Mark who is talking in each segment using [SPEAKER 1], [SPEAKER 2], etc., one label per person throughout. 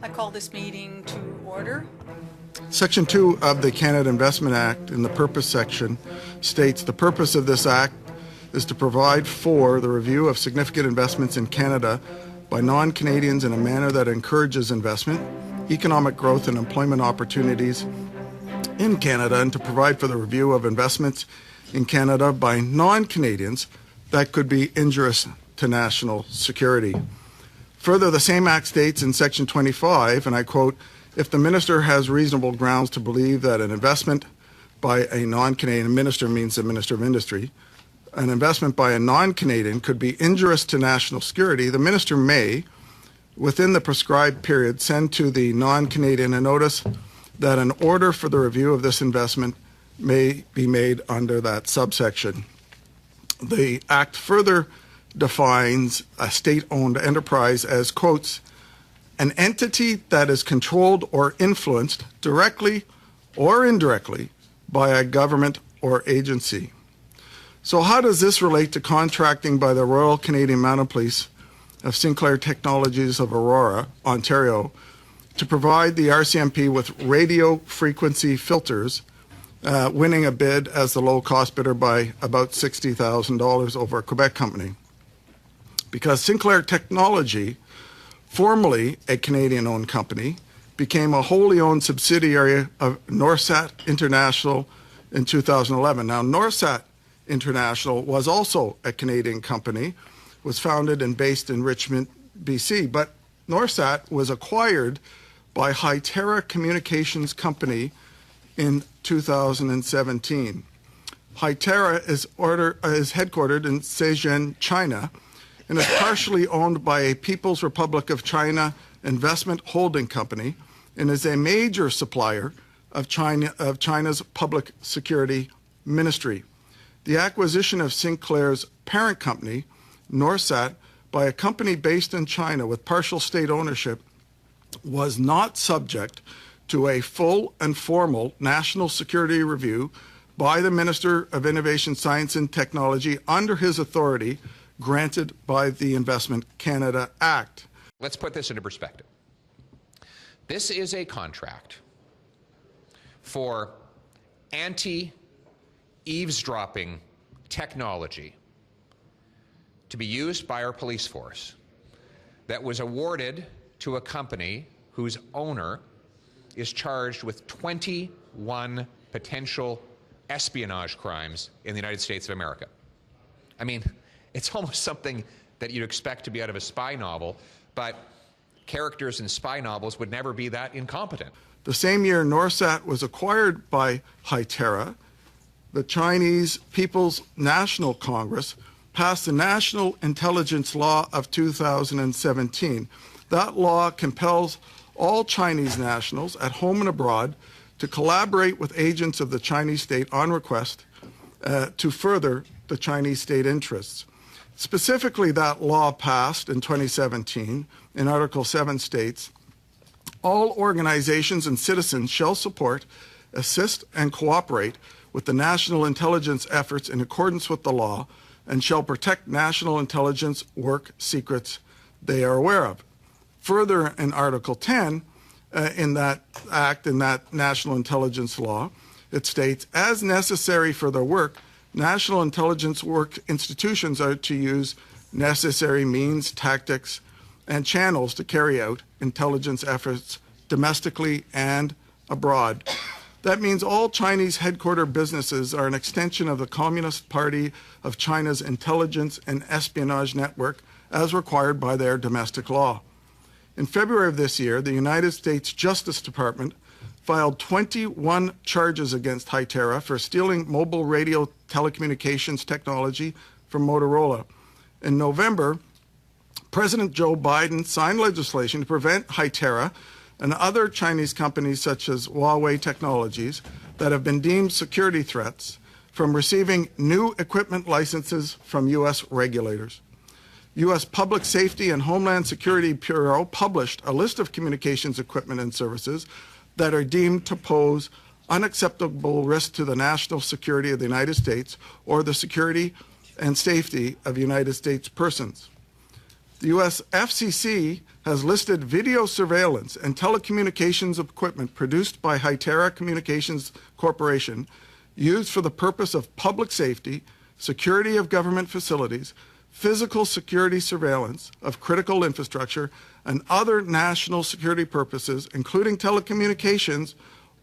[SPEAKER 1] I call this meeting to order.
[SPEAKER 2] Section 2 of the Canada Investment Act, in the purpose section, states the purpose of this act is to provide for the review of significant investments in Canada by non-Canadians in a manner that encourages investment, economic growth and employment opportunities in Canada, and to provide for the review of investments in Canada by non-Canadians that could be injurious to national security. Further, the same act states in Section 25, and I quote, "If the minister has reasonable grounds to believe that an investment by a non-Canadian," minister means the Minister of Industry, "an investment by a non-Canadian could be injurious to national security, the minister may, within the prescribed period, send to the non-Canadian a notice that an order for the review of this investment may be made under that subsection." The Act further defines a state-owned enterprise as, quotes, "an entity that is controlled or influenced directly or indirectly by a government or agency." So how does this relate to contracting by the Royal Canadian Mounted Police of Sinclair Technologies of Aurora, Ontario, to provide the RCMP with radio frequency filters, winning a bid as the low-cost bidder by about $60,000 over a Quebec company? Because Sinclair Technology, formerly a Canadian-owned company, became a wholly owned subsidiary of Norsat International in 2011. Now, Norsat International was also a Canadian company, was founded and based in Richmond, BC, but Norsat was acquired by Hytera Communications Company in 2017. Hytera is headquartered in Shenzhen, China, and is partially owned by a People's Republic of China investment holding company, and is a major supplier of China's public security ministry. The acquisition of Sinclair's parent company, Norsat, by a company based in China with partial state ownership was not subject to a full and formal national security review by the Minister of Innovation, Science and Technology under his authority granted by the Investment Canada Act.
[SPEAKER 3] Let's put this into perspective. This is a contract for anti-eavesdropping technology to be used by our police force that was awarded to a company whose owner is charged with 21 potential espionage crimes in the United States of America. I mean, it's almost something that you'd expect to be out of a spy novel, but characters in spy novels would never be that incompetent.
[SPEAKER 2] The same year Norsat was acquired by Hytera, the Chinese People's National Congress passed the National Intelligence Law of 2017. That law compels all Chinese nationals at home and abroad to collaborate with agents of the Chinese state on request to further the Chinese state interests. Specifically, that law passed in 2017 in Article 7 states, "All organizations and citizens shall support, assist, and cooperate with the national intelligence efforts in accordance with the law and shall protect national intelligence work secrets they are aware of." Further, in Article 10, in that act, in that national intelligence law, it states, "As necessary for their work, national intelligence work institutions are to use necessary means, tactics, and channels to carry out intelligence efforts domestically and abroad." That means all Chinese headquarter businesses are an extension of the Communist Party of China's intelligence and espionage network as required by their domestic law. In February of this year, the United States Justice Department filed 21 charges against Hytera for stealing mobile radio telecommunications technology from Motorola. In November, President Joe Biden signed legislation to prevent Hytera and other Chinese companies such as Huawei Technologies that have been deemed security threats from receiving new equipment licenses from U.S. regulators. U.S. Public Safety and Homeland Security Bureau published a list of communications equipment and services that are deemed to pose unacceptable risk to the national security of the United States or the security and safety of United States persons. The U.S. FCC has listed video surveillance and telecommunications equipment produced by Hytera Communications Corporation used for the purpose of public safety, security of government facilities, physical security surveillance of critical infrastructure, and other national security purposes, including telecommunications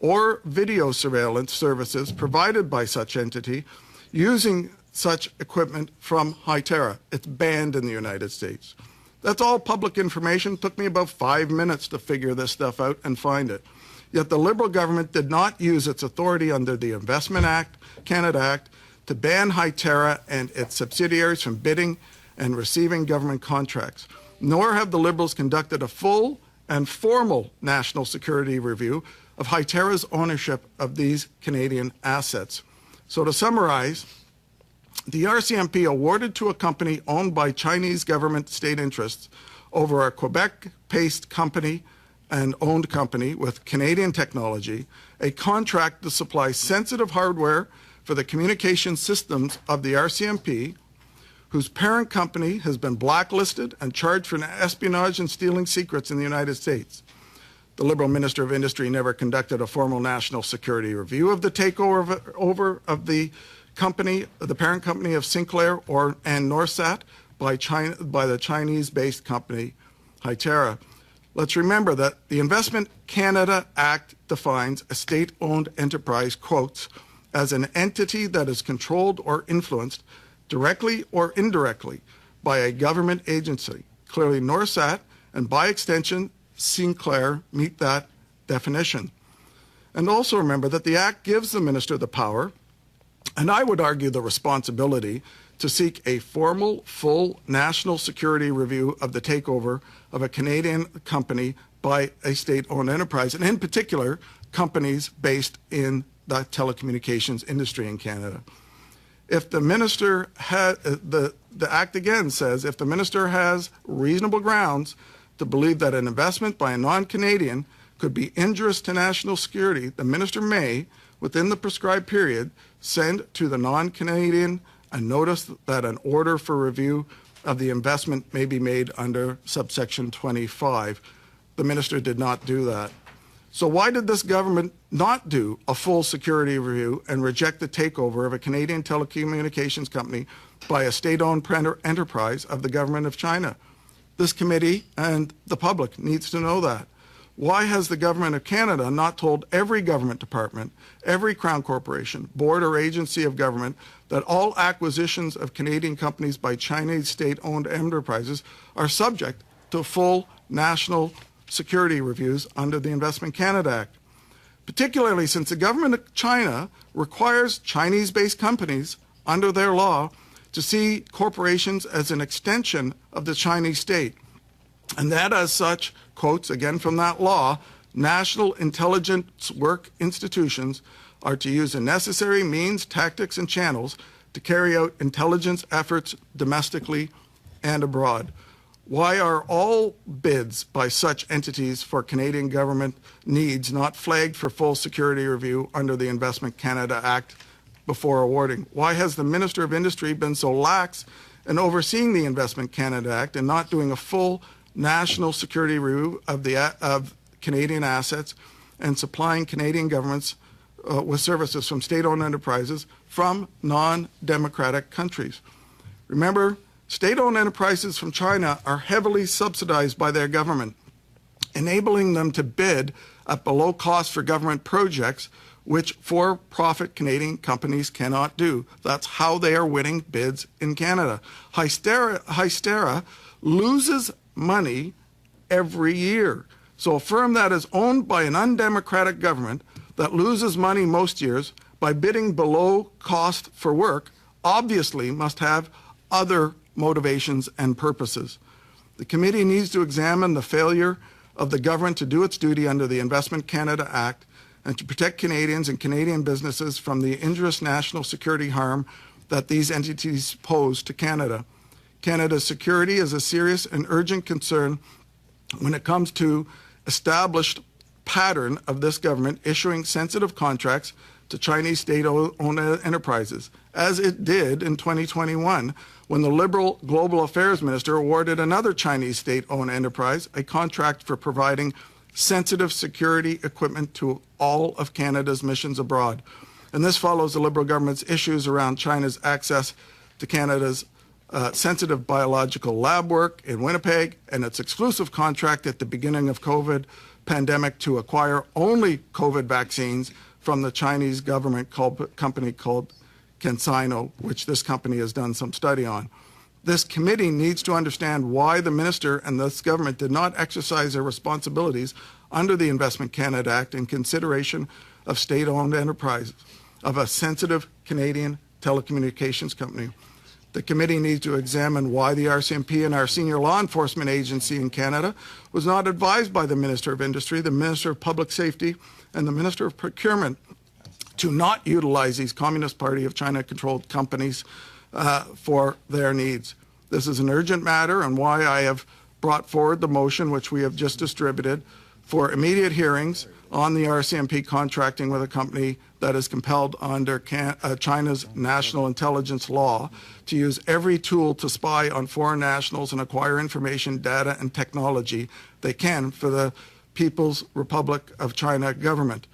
[SPEAKER 2] or video surveillance services provided by such entity using such equipment from Hytera. It's banned in the United States. That's all public information. It took me about 5 minutes to figure this stuff out and find it. Yet the Liberal government did not use its authority under the Investment Act, Canada Act, to ban Hytera and its subsidiaries from bidding and receiving government contracts. Nor have the Liberals conducted a full and formal national security review of Hytera's ownership of these Canadian assets. So to summarize, the RCMP awarded to a company owned by Chinese government state interests over a Quebec-based company and owned company with Canadian technology a contract to supply sensitive hardware for the communications systems of the RCMP, whose parent company has been blacklisted and charged for espionage and stealing secrets in the United States. The Liberal Minister of Industry never conducted a formal national security review of the takeover of the company, the parent company of Sinclair and Norsat by the Chinese-based company Hytera. Let's remember that the Investment Canada Act defines a state-owned enterprise, quotes, as an entity that is controlled or influenced directly or indirectly by a government agency. Clearly, Norsat and by extension, Sinclair meet that definition. And also remember that the Act gives the Minister the power, and I would argue the responsibility, to seek a formal, full national security review of the takeover of a Canadian company by a state-owned enterprise, and in particular, companies based in the telecommunications industry in Canada. If the minister had, the Act again says, if the minister has reasonable grounds to believe that an investment by a non-Canadian could be injurious to national security, the minister may, within the prescribed period, send to the non-Canadian a notice that an order for review of the investment may be made under subsection 25. The minister did not do that. So why did this government not do a full security review and reject the takeover of a Canadian telecommunications company by a state-owned enterprise of the government of China? This committee and the public needs to know that. Why has the government of Canada not told every government department, every Crown Corporation, board or agency of government that all acquisitions of Canadian companies by Chinese state-owned enterprises are subject to full national security reviews under the Investment Canada Act? Particularly since the government of China requires Chinese-based companies under their law to see corporations as an extension of the Chinese state. And that as such, quotes again from that law, national intelligence work institutions are to use the necessary means, tactics, and channels to carry out intelligence efforts domestically and abroad. Why are all bids by such entities for Canadian government needs not flagged for full security review under the Investment Canada Act before awarding? Why has the Minister of Industry been so lax in overseeing the Investment Canada Act and not doing a full national security review of Canadian assets and supplying Canadian governments with services from state-owned enterprises from non-democratic countries? Remember, state-owned enterprises from China are heavily subsidized by their government, enabling them to bid at below cost for government projects, which for-profit Canadian companies cannot do. That's how they are winning bids in Canada. Hytera loses money every year. So a firm that is owned by an undemocratic government that loses money most years by bidding below cost for work obviously must have other motivations and purposes. The committee needs to examine the failure of the government to do its duty under the Investment Canada Act and to protect Canadians and Canadian businesses from the injurious national security harm that these entities pose to Canada. Canada's security is a serious and urgent concern when it comes to established pattern of this government issuing sensitive contracts to Chinese state-owned enterprises, as it did in 2021 when the Liberal Global Affairs Minister awarded another Chinese state-owned enterprise a contract for providing sensitive security equipment to all of Canada's missions abroad. And this follows the Liberal government's issues around China's access to Canada's sensitive biological lab work in Winnipeg and its exclusive contract at the beginning of COVID pandemic to acquire only COVID vaccines from the Chinese government company called CanSino, which this company has done some study on. This committee needs to understand why the minister and this government did not exercise their responsibilities under the Investment Canada Act in consideration of state-owned enterprises of a sensitive Canadian telecommunications company. The committee needs to examine why the RCMP and our senior law enforcement agency in Canada was not advised by the Minister of Industry, the Minister of Public Safety, and the Minister of Procurement to not utilize these Communist Party of China-controlled companies for their needs. This is an urgent matter and why I have brought forward the motion, which we have just distributed, for immediate hearings on the RCMP contracting with a company that is compelled under China's national intelligence law to use every tool to spy on foreign nationals and acquire information, data, and technology they can for the People's Republic of China government.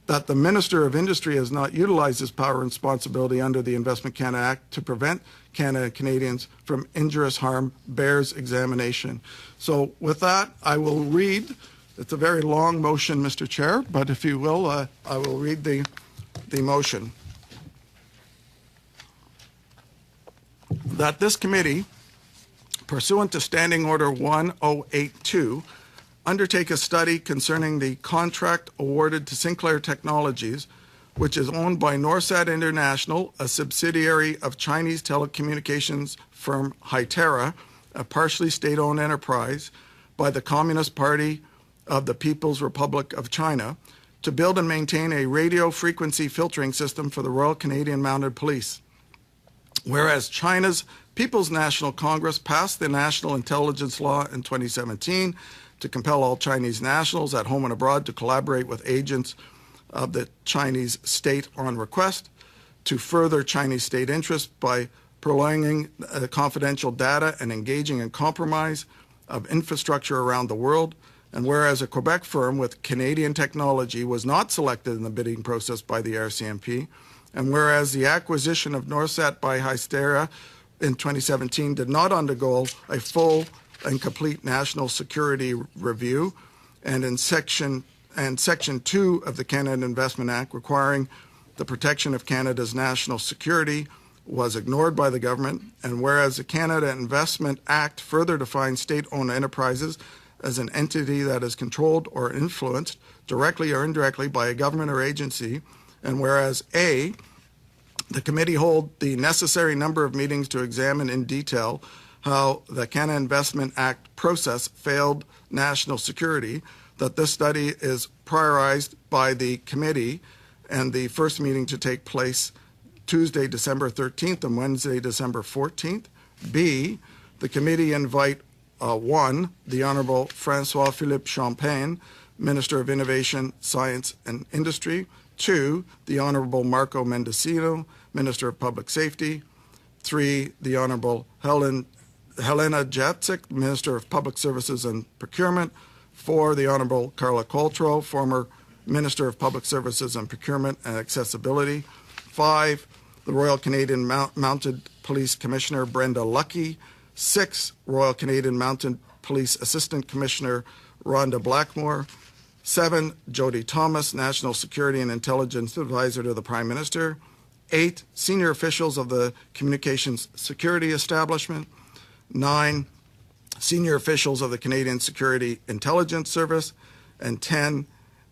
[SPEAKER 2] That the Minister of Industry has not utilized his power and responsibility under the Investment Canada Act to prevent Canada and Canadians from injurious harm bears examination. So with that, I will read. It's a very long motion, Mr. Chair, but if you will, I will read the motion. That this committee, pursuant to Standing Order 1082, undertake a study concerning the contract awarded to Sinclair Technologies, which is owned by Norsat International, a subsidiary of Chinese telecommunications firm Hytera, a partially state-owned enterprise, by the Communist Party of the People's Republic of China, to build and maintain a radio frequency filtering system for the Royal Canadian Mounted Police. Whereas China's People's National Congress passed the National Intelligence Law in 2017 to compel all Chinese nationals at home and abroad to collaborate with agents of the Chinese state on request to further Chinese state interests by prolonging confidential data and engaging in compromise of infrastructure around the world. And whereas a Quebec firm with Canadian technology was not selected in the bidding process by the RCMP, and whereas the acquisition of Norsat by Hytera in 2017 did not undergo a full and complete national security review, and in Section 2 of the Canada Investment Act requiring the protection of Canada's national security was ignored by the government, and whereas the Canada Investment Act further defines state-owned enterprises as an entity that is controlled or influenced directly or indirectly by a government or agency, and whereas A, the committee hold the necessary number of meetings to examine in detail how the Canada Investment Act process failed national security, that this study is prioritized by the committee and the first meeting to take place Tuesday, December 13th and Wednesday, December 14th. B, the committee invite 1, the Honourable François-Philippe Champagne, Minister of Innovation, Science and Industry. 2, the Honourable Marco Mendocino, Minister of Public Safety. 3, the Honourable Helena Jacek, Minister of Public Services and Procurement. 4, the Honourable Carla Coltro, former Minister of Public Services and Procurement and Accessibility. 5, the Royal Canadian Mounted Police Commissioner Brenda Lucky. 6, Royal Canadian Mounted Police Assistant Commissioner Rhonda Blackmore. 7, Jody Thomas, National Security and Intelligence Advisor to the Prime Minister. 8, senior officials of the Communications Security Establishment. 9, senior officials of the Canadian Security Intelligence Service. And 10,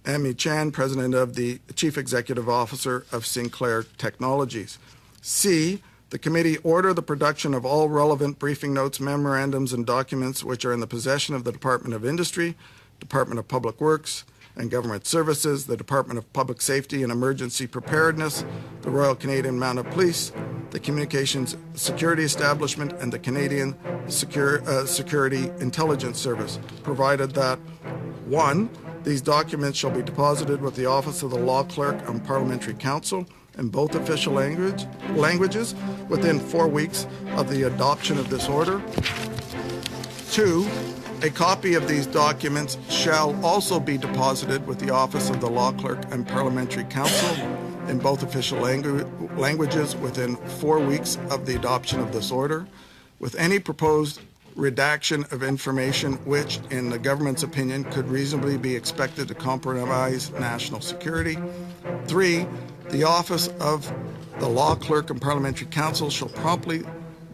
[SPEAKER 2] Amy Chan, President of the Chief Executive Officer of Sinclair Technologies. C, the committee order the production of all relevant briefing notes, memorandums, and documents which are in the possession of the Department of Industry, Department of Public Works and Government Services, the Department of Public Safety and Emergency Preparedness, the Royal Canadian Mounted Police, the Communications Security Establishment, and the Canadian Security Intelligence Service, provided that 1, These documents shall be deposited with the Office of the Law Clerk and Parliamentary Counsel in both official languages within 4 weeks of the adoption of this order. 2, a copy of these documents shall also be deposited with the Office of the Law Clerk and Parliamentary Counsel in both official languages within 4 weeks of the adoption of this order, with any proposed redaction of information which, in the government's opinion, could reasonably be expected to compromise national security. 3, the Office of the Law Clerk and Parliamentary Counsel shall promptly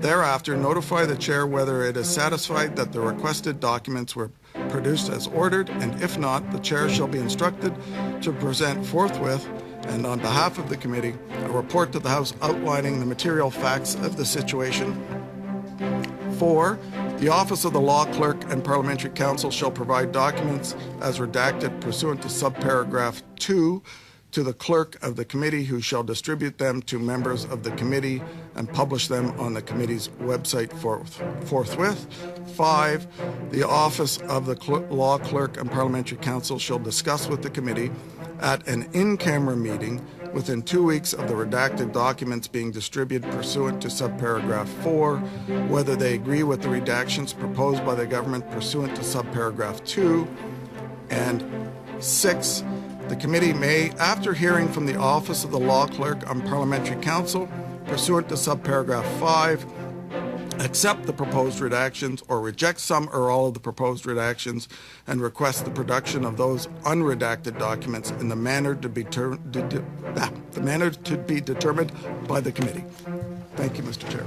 [SPEAKER 2] thereafter notify the Chair whether it is satisfied that the requested documents were produced as ordered, and if not, the Chair shall be instructed to present forthwith, and on behalf of the committee, a report to the House outlining the material facts of the situation. 4, the Office of the Law Clerk and Parliamentary Counsel shall provide documents as redacted pursuant to subparagraph 2 to the clerk of the committee, who shall distribute them to members of the committee and publish them on the committee's website forthwith. 5, the Office of the Law Clerk and Parliamentary Counsel shall discuss with the committee at an in-camera meeting within 2 weeks of the redacted documents being distributed pursuant to subparagraph 4, whether they agree with the redactions proposed by the government pursuant to subparagraph 2. And 6, the committee may, after hearing from the Office of the Law Clerk and Parliamentary Counsel pursuant to subparagraph 5, accept the proposed redactions or reject some or all of the proposed redactions and request the production of those unredacted documents in the manner to be determined by the committee. Thank you, Mr. Chair.